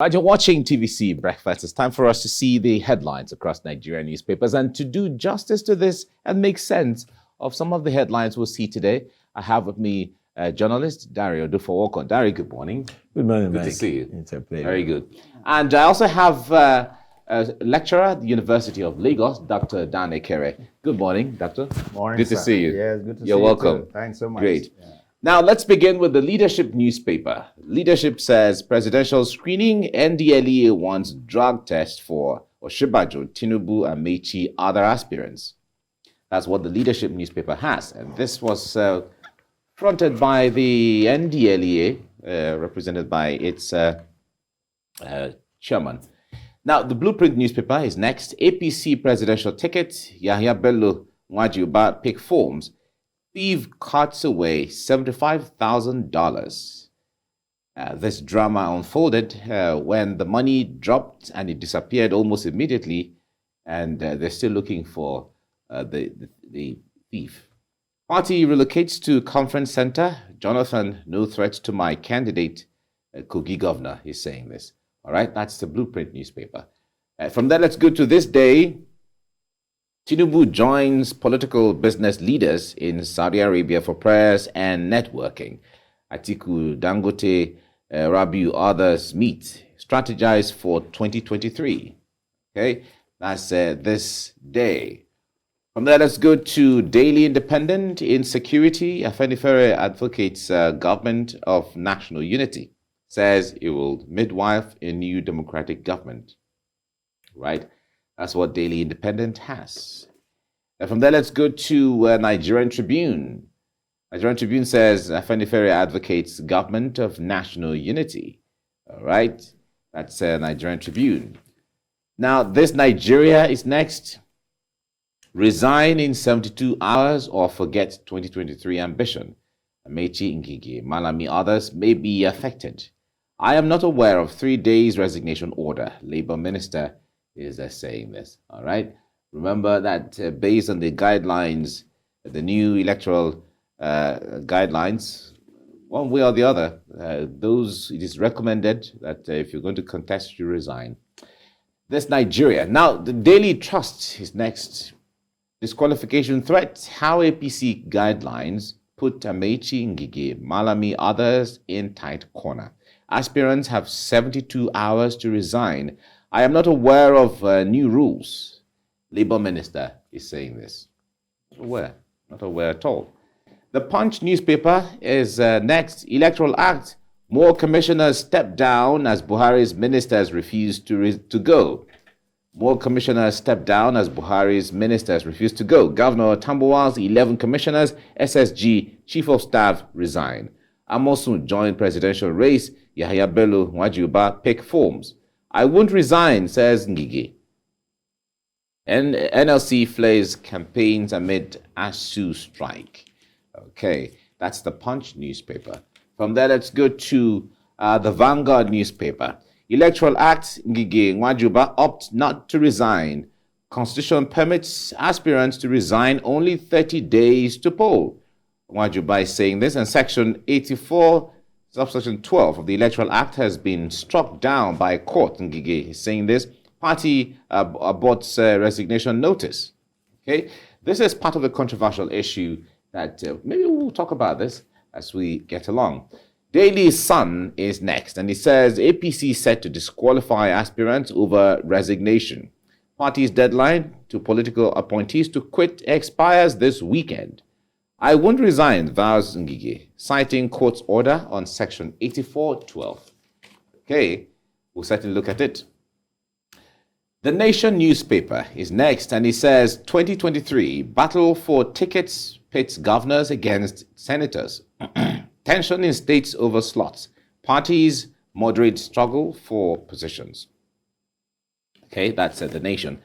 Right, you're watching TVC Breakfast. It's time for us to see the headlines across Nigerian newspapers. And to do justice to this and make sense of some of the headlines we'll see today, I have with me journalist Dario Dufo-Woko. Dario, good morning. Good morning, Good Mike. to see you. It's a pleasure. Very good. And I also have a lecturer at the University of Lagos, Dr. Dan Ekere. Good morning, Doctor. Morning, Good to sir. see you. Yes, good to see You're you. welcome. Too. Thanks so much. Great. Yeah. Now, let's begin with the Leadership newspaper. Leadership says presidential screening, NDLEA wants drug test for Oshibajo, Tinubu, Amechi, other aspirants. That's what the Leadership newspaper has. And this was fronted by the NDLEA, represented by its chairman. Now, the Blueprint newspaper is next. APC presidential ticket, Yahya Bello Nwajuba pick forms. Thief cuts away $75,000. This drama unfolded when the money dropped and it disappeared almost immediately, and they're still looking for the thief. Party relocates to conference center. Jonathan, no threat to my candidate, Kogi governor, is saying this. All right, that's the Blueprint newspaper. From there, let's go to this day. Tinubu joins political business leaders in Saudi Arabia for prayers and networking. Atiku, Dangote, Rabiu, others meet, strategize for 2023. Okay, that's this day. From there, let's go to Daily Independent. Insecurity, Afenifere advocates government of national unity. Says it will midwife a new democratic government. Right? That's what Daily Independent has. And from there, let's go to Nigerian Tribune. Nigerian Tribune says Afenifere advocates government of national unity. All right, that's Nigerian Tribune. Now, this Nigeria is next. Resign in 72 hours or forget 2023 ambition. Amechi, Ngige, Malami, others may be affected. I am not aware of 3 days resignation order. Labour Minister is saying this. All right. Remember that based on the guidelines, the new electoral guidelines, one way or the other, it is recommended that if you're going to contest, you resign. This Nigeria. Now, the Daily Trust is next. Disqualification threat. How APC guidelines put Amechi, Ngige, Malami, others in tight corner. Aspirants have 72 hours to resign. I am not aware of new rules. Labour Minister is saying this. Not aware at all. The Punch newspaper is next. Electoral Act. More commissioners step down as Buhari's ministers refuse to go. More commissioners step down as Buhari's ministers refuse to go. Governor Tambuwal's 11 commissioners, SSG, Chief of Staff resign. Amosun joined presidential race. Yahya Bello Nwajuba pick forms. I won't resign, says Ngige. And NLC flares campaigns amid ASU strike. Okay, that's the Punch newspaper. From there, let's go to the Vanguard newspaper. Electoral Act, Ngige Nwajuba opt not to resign. Constitution permits aspirants to resign only 30 days to poll. Nwajuba is saying this, and Section 84, Subsection 12 of the Electoral Act has been struck down by a court. Ngige is saying this. Party aborts resignation notice. Okay, this is part of the controversial issue that maybe we'll talk about this as we get along. Daily Sun is next, and it says APC set to disqualify aspirants over resignation. Party's deadline to political appointees to quit expires this weekend. I won't resign, vows Ngige, citing court's order on Section 84(12). Okay, we'll certainly look at it. The Nation newspaper is next, and it says 2023 battle for tickets pits governors against senators. Tension in states over slots. Parties moderate struggle for positions. Okay, that's The Nation.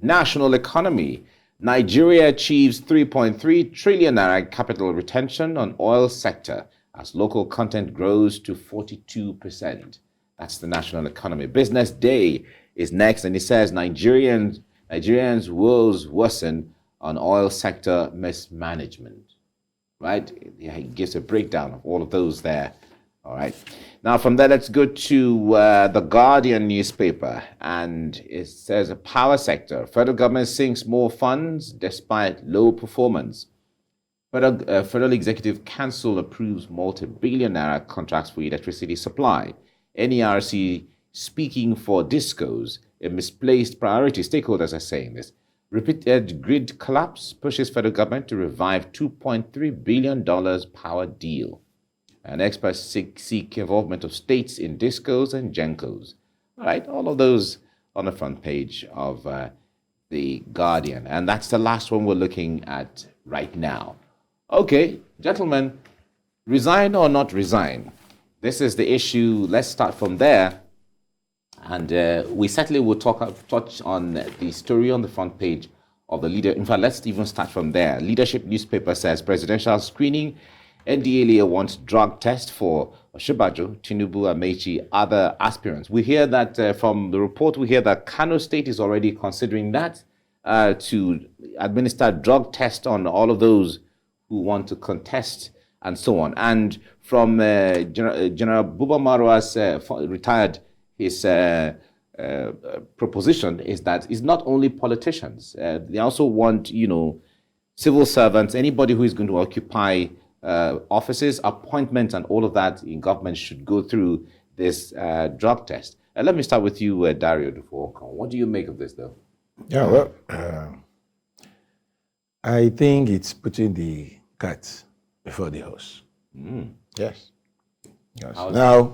National economy. Nigeria achieves 3.3 trillion naira capital retention on oil sector as local content grows to 42%. That's the national economy. Business Day is next, and it says Nigerians woes worsen on oil sector mismanagement. Right? He gives a breakdown of all of those there. All right. Now, from there, let's go to the Guardian newspaper. And it says, a power sector. Federal government sinks more funds despite low performance. Federal Executive Council approves multi-billion naira contracts for electricity supply. NERC speaking for discos, a misplaced priority. Stakeholders are saying this. Repeated grid collapse pushes federal government to revive $2.3 billion power deal. And experts seek involvement of states in discos and gencos. All right, all of those on the front page of the Guardian. And that's the last one we're looking at right now. Okay, gentlemen, resign or not resign? This is the issue. Let's start from there. And we certainly will touch on the story on the front page of the leader. In fact, let's even start from there. Leadership newspaper says presidential screening. NDLEA wants drug test for Oshibajo, Tinubu, Amechi, other aspirants. We hear that from the report, we hear that Kano State is already considering that to administer drug test on all of those who want to contest and so on. And from General Buba Marwa's retired, his proposition is that it's not only politicians. They also want, civil servants, anybody who is going to occupy offices, appointments, and all of that in government should go through this drug test. Let me start with you, Dario Dufour. What do you make of this, though? Yeah, well, I think it's putting the cat before the horse. Yes. Now,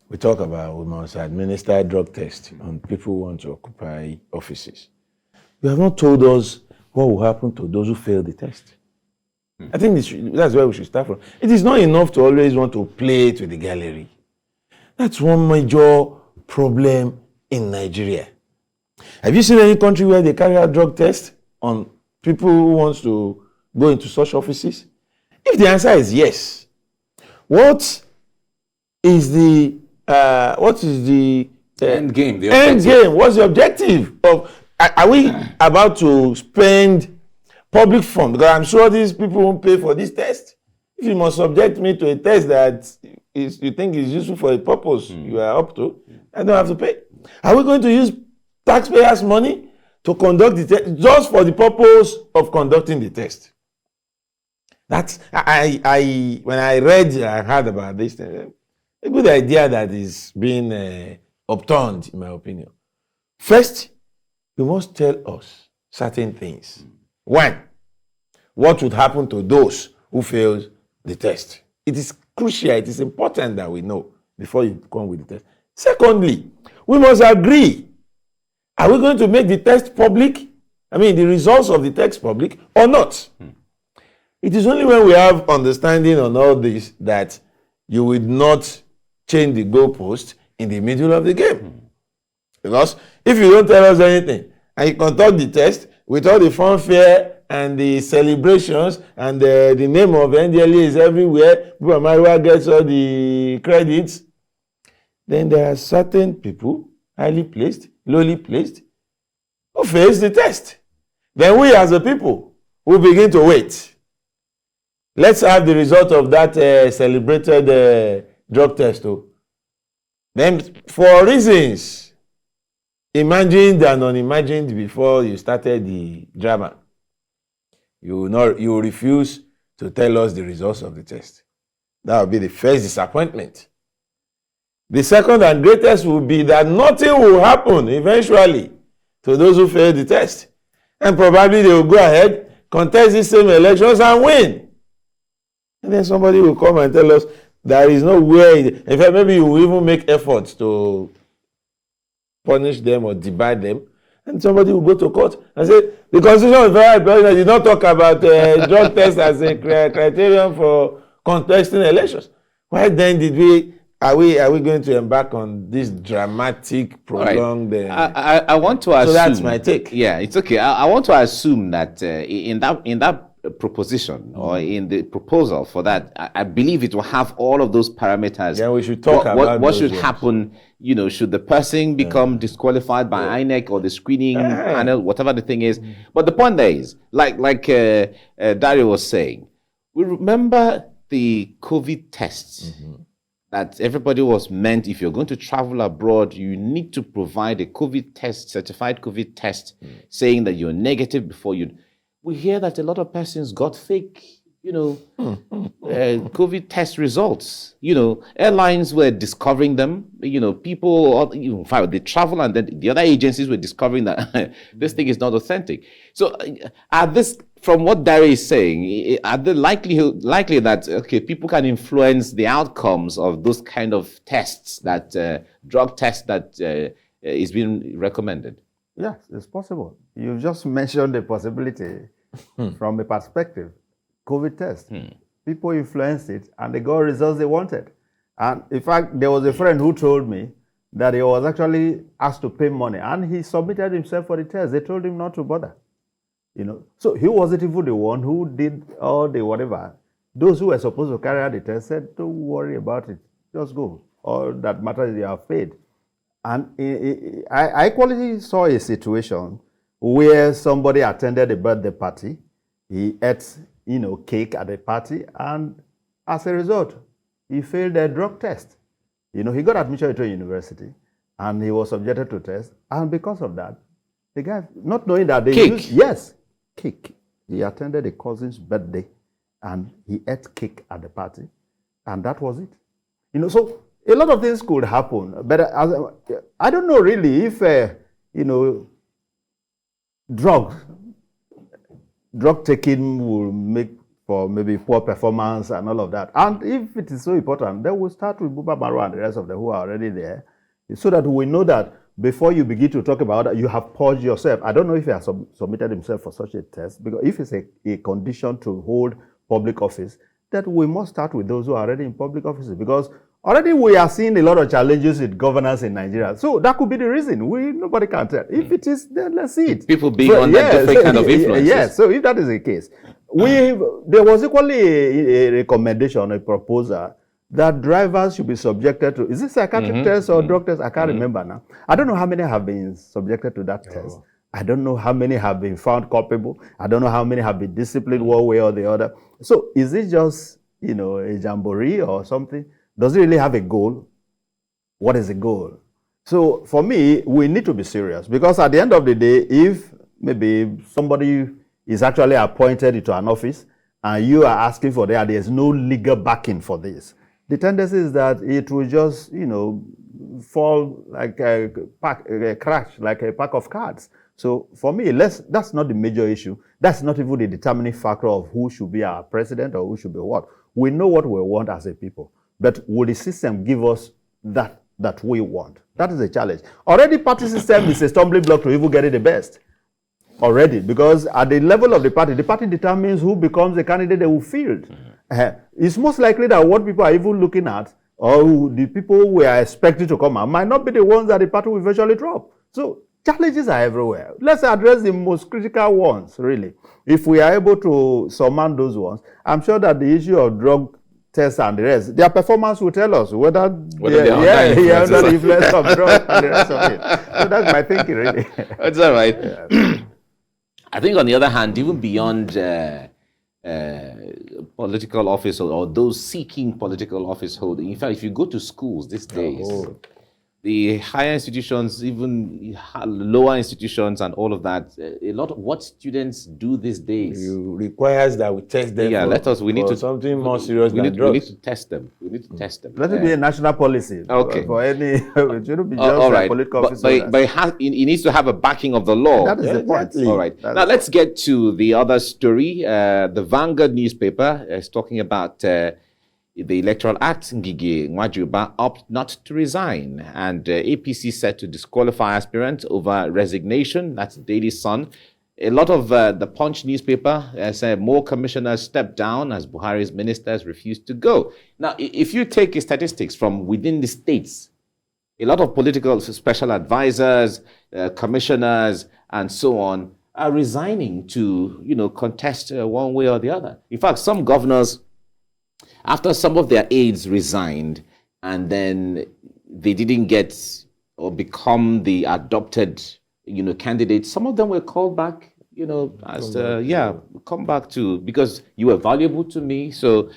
we talk about we must administer drug tests on people who want to occupy offices. You have not told us what will happen to those who fail the test. I think that's where we should start from. It is not enough to always want to play to the gallery. That's one major problem in Nigeria. Have you seen any country where they carry out drug tests on people who want to go into such offices? If the answer is yes, what is the end game? What's the objective of? Are we about to spend public funds? Because I'm sure these people won't pay for this test. If you must subject me to a test that you think is useful for a purpose you are up to, I don't have to pay. Are we going to use taxpayers' money to conduct the test just for the purpose of conducting the test? That's when I heard about this, a good idea that is being upturned, in my opinion. First, you must tell us certain things. One, what would happen to those who fail the test? It is crucial, it is important that we know before you come with the test. Secondly, we must agree. Are we going to make the test public? I mean, the results of the test public or not? It is only when we have understanding on all this that you will not change the goalpost in the middle of the game. Because if you don't tell us anything and you conduct the test with all the fanfare and the celebrations and the name of NDLEA is everywhere, Buba gets all the credits, then there are certain people, highly placed, lowly placed, who face the test. Then we as a people will begin to wait. Let's have the result of that celebrated drug test. Then for reasons imagined and unimagined before you started the drama, you will refuse to tell us the results of the test. That will be the first disappointment. The second and greatest will be that nothing will happen eventually to those who fail the test. And probably they will go ahead, contest the same elections and win. And then somebody will come and tell us there is no way. In fact, maybe you will even make efforts to punish them or debar them. And somebody will go to court and say, the Constitution of the Federal Republic did not talk about drug tests as a criterion for contesting elections. Why then are we going to embark on this dramatic, prolonged? Right. I want to assume. So that's my take. Yeah, it's okay. I want to assume that in that proposition or in the proposal for that, I believe it will have all of those parameters. Yeah, we should talk about what should happen. Should the person become disqualified by INEC or the screening panel, whatever the thing is. But the point there is, like Dario was saying, we remember the COVID tests that everybody was meant, if you're going to travel abroad, you need to provide a COVID test, certified COVID test, saying that you're negative before you. We hear that a lot of persons got fake, COVID test results. Airlines were discovering them. People, in fact, they travel and then the other agencies were discovering that this thing is not authentic. So, from what Barry is saying, are the likely that people can influence the outcomes of those kind of tests, that drug test that is being recommended? Yes, it's possible. You've just mentioned the possibility from a perspective. COVID test. People influenced it and they got results they wanted. And in fact, there was a friend who told me that he was actually asked to pay money and he submitted himself for the test. They told him not to bother. So he wasn't even the one who did all the whatever. Those who were supposed to carry out the test said, don't worry about it. Just go. All that matters is you are paid. And I equally saw a situation where somebody attended a birthday party. He ate cake at the party, and as a result, he failed a drug test. He got admission into a university, and he was subjected to test, and because of that, the guy, not knowing that they used cake. He attended a cousin's birthday, and he ate cake at the party, and that was it. So a lot of things could happen, but I don't know really if drug taking will make for maybe poor performance and all of that. And if it is so important, then we'll start with Buba Marwa and the rest of them who are already there, so that we know that before you begin to talk about that, you have purged yourself. I don't know if he has submitted himself for such a test, because if it's a condition to hold public office, that we must start with those who are already in public offices, because already we are seeing a lot of challenges with governance in Nigeria. So that could be the reason. Nobody can tell. If it is, then let's see it. People being under different kind of influences. Yes, so if that is the case, there was equally a recommendation, a proposal, that drivers should be subjected to, is it psychiatric tests or drug tests? I can't remember now. I don't know how many have been subjected to that test. I don't know how many have been found culpable. I don't know how many have been disciplined one way or the other. So is it just, a jamboree or something? Does it really have a goal? What is the goal? So for me, we need to be serious, because at the end of the day, if maybe somebody is actually appointed into an office and you are asking for that, there's no legal backing for this, the tendency is that it will just, fall like a crash, like a pack of cards. So for me, that's not the major issue. That's not even the determining factor of who should be our president or who should be what. We know what we want as a people. But will the system give us that we want? That is a challenge. Already, party system is a stumbling block to even get it the best. Already, because at the level of the party determines who becomes the candidate they will field. It's most likely that what people are even looking at, or the people we are expecting to come out, might not be the ones that the party will eventually drop. So challenges are everywhere. Let's address the most critical ones, really. If we are able to surmount those ones, I'm sure that the issue of drug tests and the rest, their performance will tell us whether they are under the influence of drugs and the rest of it. So that's my thinking, really. That's all right. Yeah. I think, on the other hand, even beyond political office or those seeking political office holding, in fact, if you go to schools these days, the higher institutions, even lower institutions and all of that, a lot of what students do these days requires that we test them. Yeah, we need to something more serious than drugs. We need to test them. Let it be a national policy. Okay. For any, it shouldn't be just a political office. But it needs to have a backing of the law. That is the point. All right. Now let's get to the other story. The Vanguard newspaper is talking about the Electoral Act, Ngige Nwajuba opt not to resign, and APC set to disqualify aspirants over resignation. That's Daily Sun. A lot of the Punch newspaper said more commissioners stepped down as Buhari's ministers refused to go. Now, if you take statistics from within the states, a lot of political special advisors, commissioners, and so on are resigning to, contest one way or the other. In fact, some governors, after some of their aides resigned and then they didn't get or become the adopted, candidates, some of them were called back, come back to, because you were valuable to me. So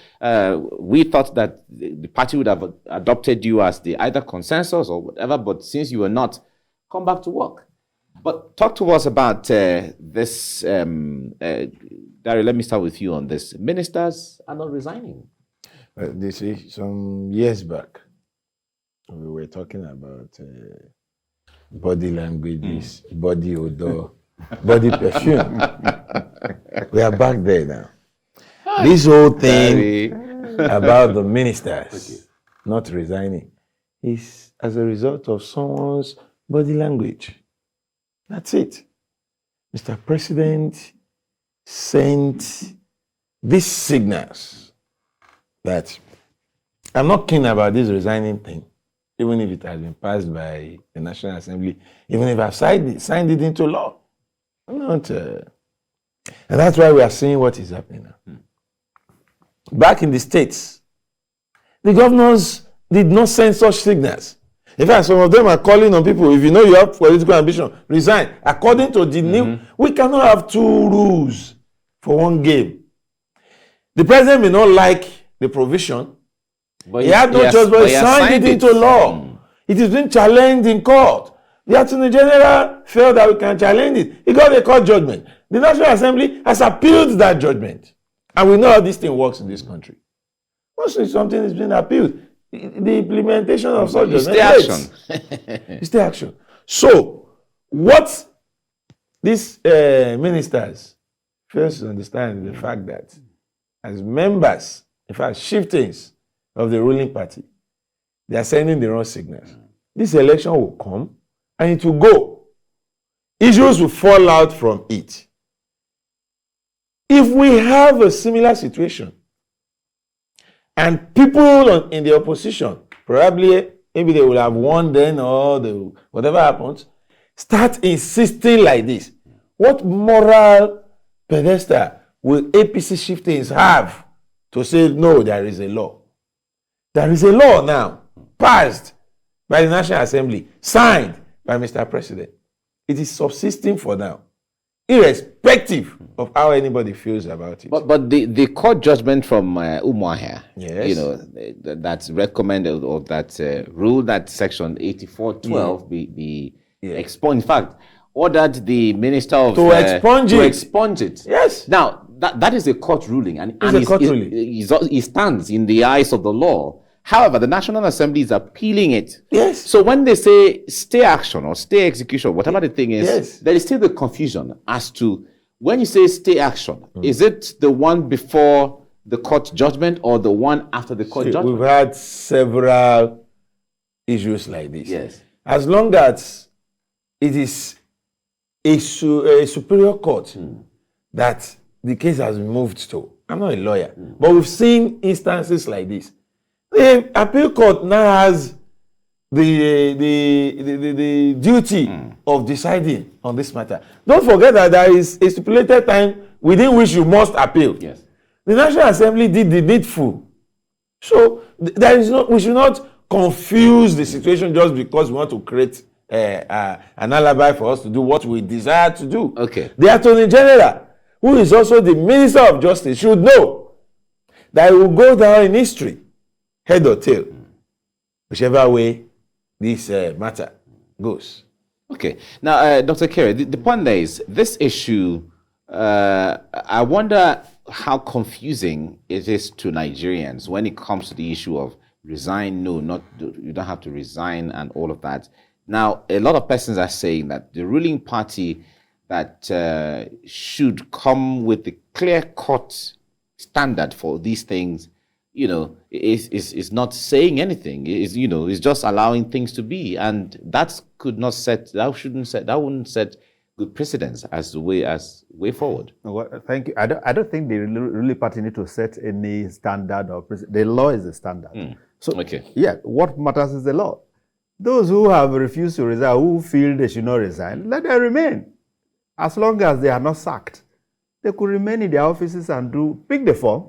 we thought that the party would have adopted you as the either consensus or whatever, but since you were not, come back to work. But talk to us about this, Dari, let me start with you on this. Ministers are not resigning. You see, some years back, we were talking about body languages, body odor, body perfume. We are back there now. This whole thing about the ministers not resigning is as a result of someone's body language. That's it. Mr. President sent these signals that I'm not keen about this resigning thing, even if it has been passed by the National Assembly, even if I've signed it into law. I'm not. And that's why we are seeing what is happening now. Back in the States, the governors did not send such signals. In fact, some of them are calling on people, if you know you have political ambition, resign. According to the new, we cannot have two rules for one game. The president may not like the provision, but he had no choice but he signed it into law. It is being challenged in court. The Attorney General felt that we can challenge it. He got a court judgment. The National Assembly has appealed that judgment. And we know how this thing works in this country. Once something is being appealed, the implementation of such judgment is the action. So, what these ministers first understand is the fact that as members, in fact, chieftains of the ruling party, they are sending the wrong signals. This election will come and it will go. Issues will fall out from it. If we have a similar situation, and people in the opposition, probably, maybe they will have won then or whatever happens, start insisting like this, what moral pedestal will APC chieftains have to say, no, there is a law? There is a law now, passed by the National Assembly, signed by Mr. President. It is subsisting for now, irrespective of how anybody feels about it. But the court judgment from Umuahia, that's recommended, or that rule that Section 8412 be expunged. In fact, ordered the Minister of to expunge it. Yes. Now that is a court ruling, and it stands in the eyes of the law. However, the National Assembly is appealing it. Yes. So when they say stay action or stay execution, whatever the thing is, there is still the confusion as to when you say stay action, is it the one before the court judgment or the one after the court judgment? We've had several issues like this. Yes. As long as it is a superior court that the case has been moved to. I'm not a lawyer, but we've seen instances like this. The appeal court now has the duty of deciding on this matter. Don't forget that there is a stipulated time within which you must appeal. Yes. The National Assembly did the needful. So we should not confuse the situation just because we want to create an alibi for us to do what we desire to do. Okay. The Attorney General, who is also the Minister of Justice, should know that it will go down in history, head or tail, whichever way this matter goes. Okay. Now, Dr. Kerry, the point there is, this issue, I wonder how confusing it is to Nigerians when it comes to the issue of resign, you don't have to resign and all of that. Now, a lot of persons are saying that the ruling party that should come with the clear-cut standard for these things, is not saying anything. Is just allowing things to be, and that wouldn't set good precedence as the way forward. Well, thank you. I don't think the ruling party need to set any standard or precedent. The law is the standard. So what matters is the law. Those who have refused to resign, who feel they should not resign, let them remain. As long as they are not sacked, they could remain in their offices and pick the form.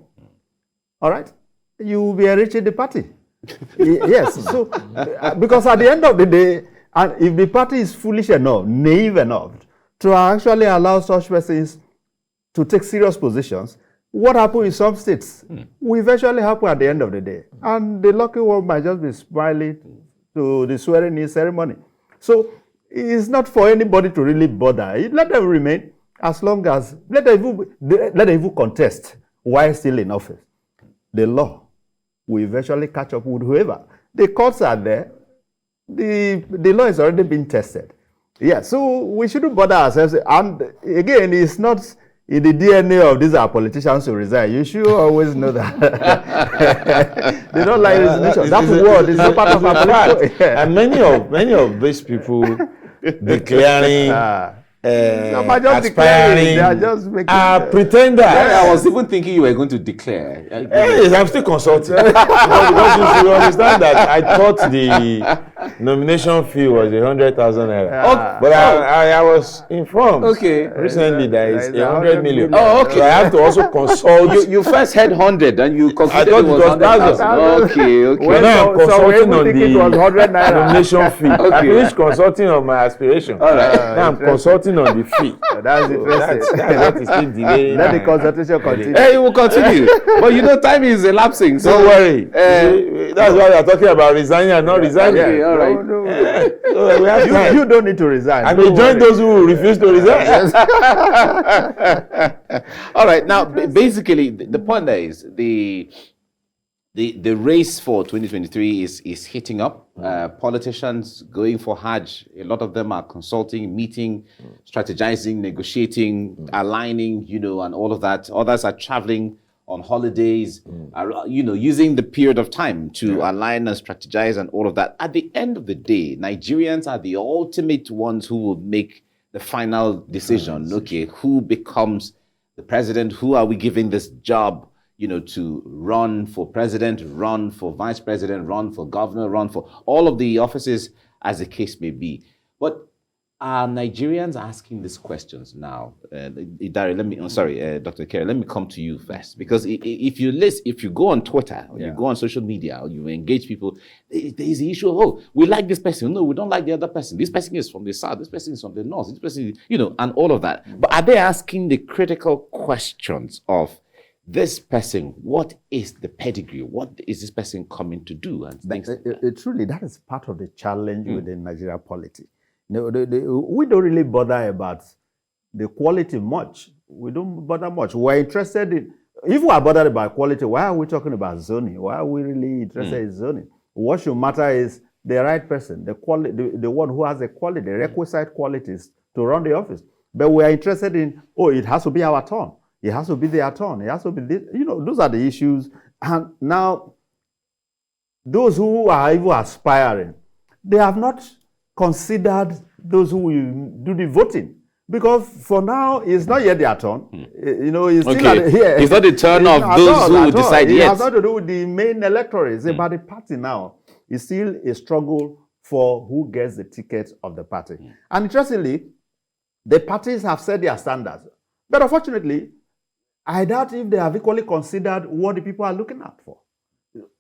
All right? You will be enriching the party. Yes. So, because at the end of the day, and if the party is foolish enough, naive enough to actually allow such persons to take serious positions, what happened in some states will eventually happen at the end of the day. And the lucky one might just be smiling to the swearing-in ceremony. So it's not for anybody to really bother. Let them remain as long as, let them even contest while still in office. The law will eventually catch up with whoever. The courts are there. The law has already been tested. Yeah, so we shouldn't bother ourselves. And again, it's not in the DNA of these our politicians to resign. You should always know that. They don't like resignation. That word is not part of our political. And many of these people declaring aspiring pretender. Yeah, I was even thinking you were going to declare. Yes, I'm still consulting. because you should understand that I thought the nomination fee was 100,000 naira. But I was informed recently that it's 100 million. Oh, okay. So I have to also consult. You first had 100 and you concluded it was 100,000. Okay. Well, now I'm consulting on the 100 naira. nomination fee. I finished consulting on my aspiration. All right. Now I'm consulting on the fee. That's interesting. That is still delaying. Let the consultation continue. Hey, it will continue. But you know, time is elapsing. So Don't worry. That's why we are talking about resigning and not resigning. Okay, all right. So we have time. You don't need to resign. I may join those who refuse to resign. All right. Now, basically, the point there is the race for 2023 is heating up. Politicians going for Hajj, a lot of them are consulting, meeting, strategizing, negotiating, aligning, and all of that. Others are traveling on holidays, using the period of time to align and strategize and all of that. At the end of the day, Nigerians are the ultimate ones who will make the final decision. Okay, who becomes the president? Who are we giving this job? To run for president, run for vice president, run for governor, run for all of the offices as the case may be. But are Nigerians asking these questions now? Dr. Kerry, let me come to you first. Because if you go on Twitter, or you go on social media, or you engage people, there is the issue of, we like this person. No, we don't like the other person. This person is from the south. This person is from the north. This person, and all of that. But are they asking the critical questions of, this person, what is the pedigree? What is this person coming to do? And things truly, that is part of the challenge within Nigeria politics. We don't really bother about the quality much. We don't bother much. We're interested in, if we are bothered about quality, why are we talking about zoning? Why are we really interested in zoning? What should matter is the right person, the one who has the quality, the requisite qualities to run the office. But we are interested in, it has to be our turn. It has to be their turn. It has to be this. Those are the issues. And now, those who are even aspiring, they have not considered those who will do the voting. Because for now, it's not yet their turn. It's still here. It's not the turn of those who will decide yet. It has nothing to do with the main electorate. It's about the party now. It's still a struggle for who gets the ticket of the party. And interestingly, the parties have set their standards. But unfortunately, I doubt if they have equally considered what the people are looking out for.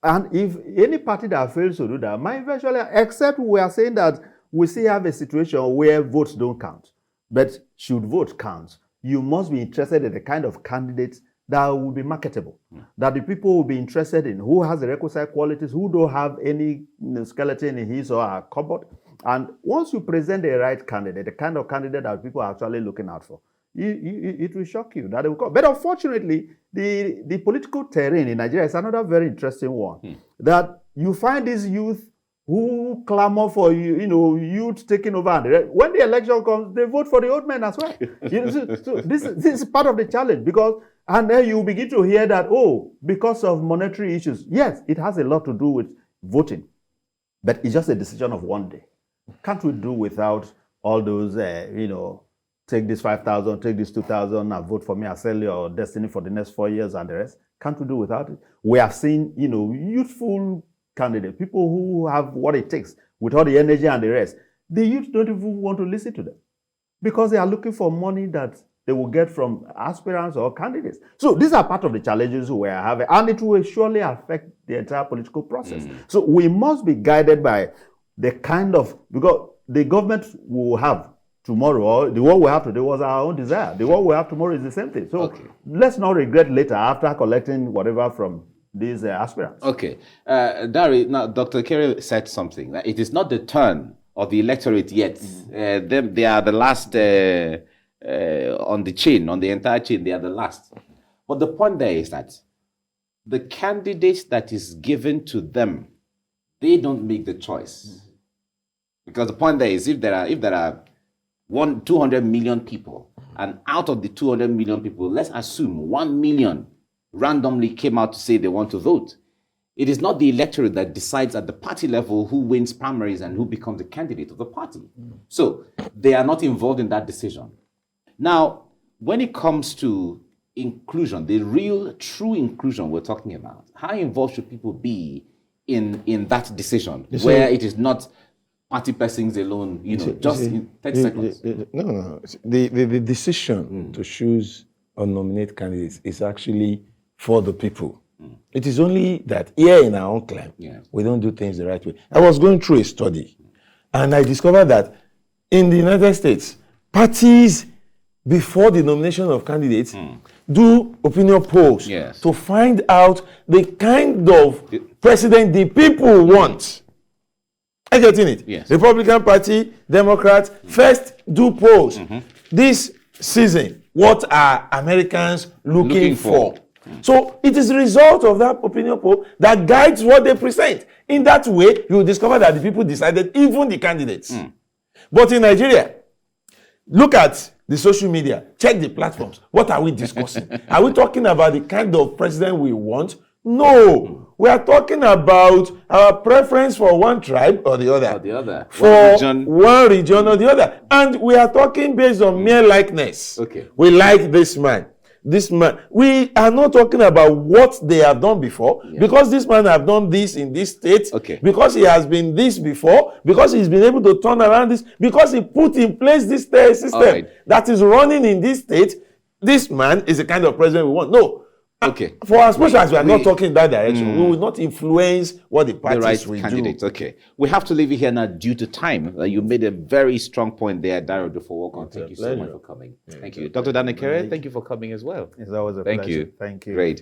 And if any party that fails to do that, might eventually, except we are saying that we still have a situation where votes don't count. But should vote count, you must be interested in the kind of candidates that will be marketable, that the people will be interested in, who has the requisite qualities, who don't have any skeleton in his or her cupboard. And once you present the right candidate, the kind of candidate that people are actually looking out for, it will shock you that they will come. But unfortunately, the political terrain in Nigeria is another very interesting one. That you find these youth who clamor for youth taking over. When the election comes, they vote for the old men as well. So this is part of the challenge and then you begin to hear that, because of monetary issues. Yes, it has a lot to do with voting, but it's just a decision of one day. Can't we do without all those, take this 5,000, take this 2,000, and vote for me, I sell your destiny for the next 4 years and the rest? Can't we do without it? We have seen, youthful candidates, people who have what it takes with all the energy and the rest. The youth don't even want to listen to them because they are looking for money that they will get from aspirants or candidates. So these are part of the challenges we are having, and it will surely affect the entire political process. So we must be guided by the kind of, because the government will have tomorrow, or the one we have today was our own desire. The one we have tomorrow is the same thing. So let's not regret later after collecting whatever from these aspirants. Okay. Dari, now Dr. Kerry said something. That it is not the turn of the electorate yet. They are the last on the chain, on the entire chain, they are the last. But the point there is that the candidate that is given to them, they don't make the choice. Because the point there is if there are 200 million people, and out of the 200 million people, let's assume 1 million randomly came out to say they want to vote. It is not the electorate that decides at the party level who wins primaries and who becomes the candidate of the party. So they are not involved in that decision. Now, when it comes to inclusion, the real, true inclusion we're talking about, how involved should people be in that decision, where it is not party persons alone, just in 30 seconds? No. The decision to choose or nominate candidates is actually for the people. It is only that here in our own clan, we don't do things the right way. I was going through a study, and I discovered that in the United States, parties, before the nomination of candidates, do opinion polls to find out the kind of president the people want. Are you getting it? Yes. Republican Party, Democrats, first do polls. This season, what are Americans looking for? So it is the result of that opinion poll that guides what they present. In that way, you will discover that the people decided, even the candidates. But in Nigeria, look at the social media, check the platforms. What are we discussing? Are we talking about the kind of president we want? No. We are talking about our preference for one tribe or the other. For one region or the other. And we are talking based on mere likeness. Okay. We like this man. This man. We are not talking about what they have done before, because this man have done this in this state, because he has been this before, because he's been able to turn around this, because he put in place this system that is running in this state. This man is the kind of president we want. No. For as much as we are not talking in that direction, we will not influence what the parties will do. Okay. We have to leave it here now due to time. You made a very strong point there, Dario Dufowokan. Thank you so much for coming. Thank you. Dr. Danekere, thank you for coming as well. It's always a pleasure. Thank you. Great.